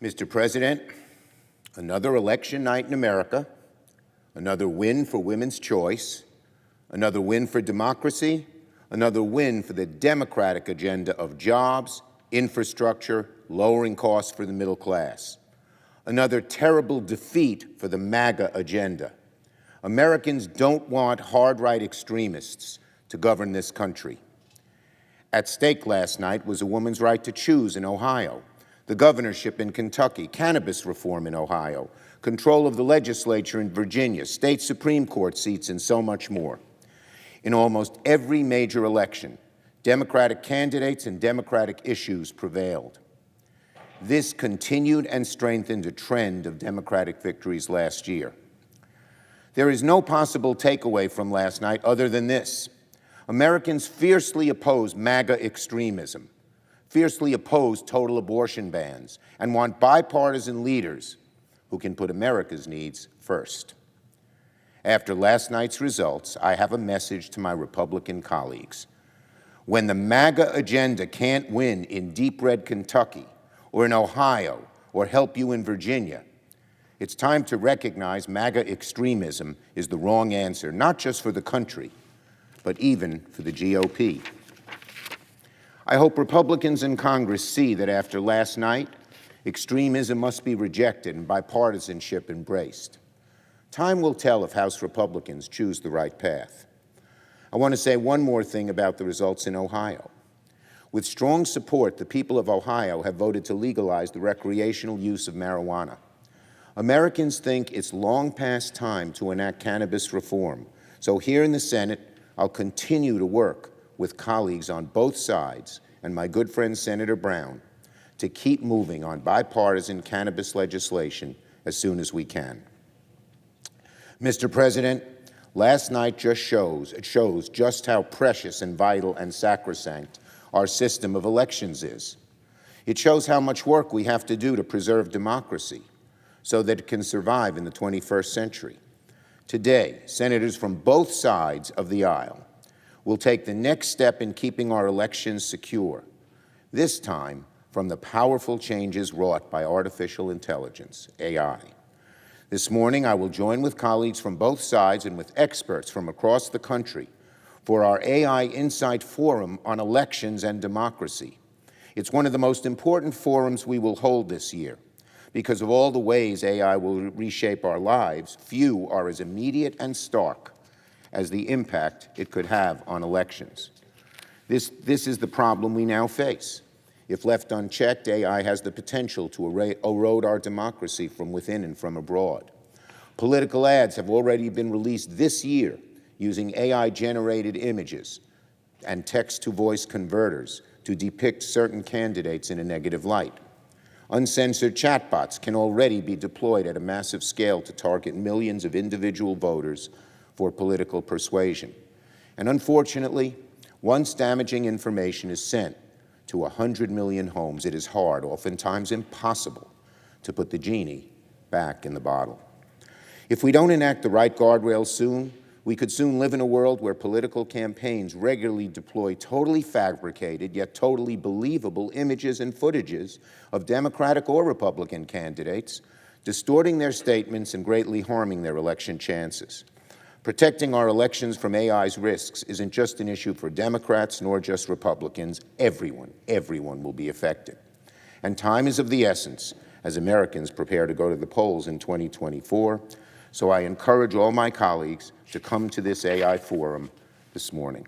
Mr. President, another election night in America, another win for women's choice, another win for democracy, another win for the Democratic agenda of jobs, infrastructure, lowering costs for the middle class. Another terrible defeat for the MAGA agenda. Americans don't want hard-right extremists to govern this country. At stake last night was a woman's right to choose in Ohio, the governorship in Kentucky, cannabis reform in Ohio, control of the legislature in Virginia, state Supreme Court seats, and so much more. In almost every major election, Democratic candidates and Democratic issues prevailed. This continued and strengthened a trend of Democratic victories last year. There is no possible takeaway from last night other than this. Americans fiercely oppose MAGA extremism, fiercely oppose total abortion bans, and want bipartisan leaders who can put America's needs first. After last night's results, I have a message to my Republican colleagues. When the MAGA agenda can't win in deep red Kentucky, or in Ohio, or help you in Virginia, it's time to recognize MAGA extremism is the wrong answer, not just for the country, but even for the GOP. I hope Republicans in Congress see that after last night, extremism must be rejected and bipartisanship embraced. Time will tell if House Republicans choose the right path. I want to say one more thing about the results in Ohio. With strong support, the people of Ohio have voted to legalize the recreational use of marijuana. Americans think it's long past time to enact cannabis reform. So here in the Senate, I'll continue to work with colleagues on both sides and my good friend Senator Brown to keep moving on bipartisan cannabis legislation as soon as we can. Mr. President, last night shows just how precious and vital and sacrosanct our system of elections is. It shows how much work we have to do to preserve democracy so that it can survive in the 21st century. Today, senators from both sides of the aisle will take the next step in keeping our elections secure, this time from the powerful changes wrought by artificial intelligence, AI. This morning, I will join with colleagues from both sides and with experts from across the country for our AI Insight Forum on elections and democracy. It's one of the most important forums we will hold this year. Because of all the ways AI will reshape our lives, few are as immediate and stark as the impact it could have on elections. This is the problem we now face. If left unchecked, AI has the potential to erode our democracy from within and from abroad. Political ads have already been released this year using AI-generated images and text-to-voice converters to depict certain candidates in a negative light. Uncensored chatbots can already be deployed at a massive scale to target millions of individual voters for political persuasion. And unfortunately, once damaging information is sent to 100 million homes, it is hard, oftentimes impossible, to put the genie back in the bottle. If we don't enact the right guardrails soon, we could soon live in a world where political campaigns regularly deploy totally fabricated yet totally believable images and footages of Democratic or Republican candidates, distorting their statements and greatly harming their election chances. Protecting our elections from AI's risks isn't just an issue for Democrats nor just Republicans. Everyone will be affected. And time is of the essence as Americans prepare to go to the polls in 2024. So I encourage all my colleagues to come to this AI forum this morning.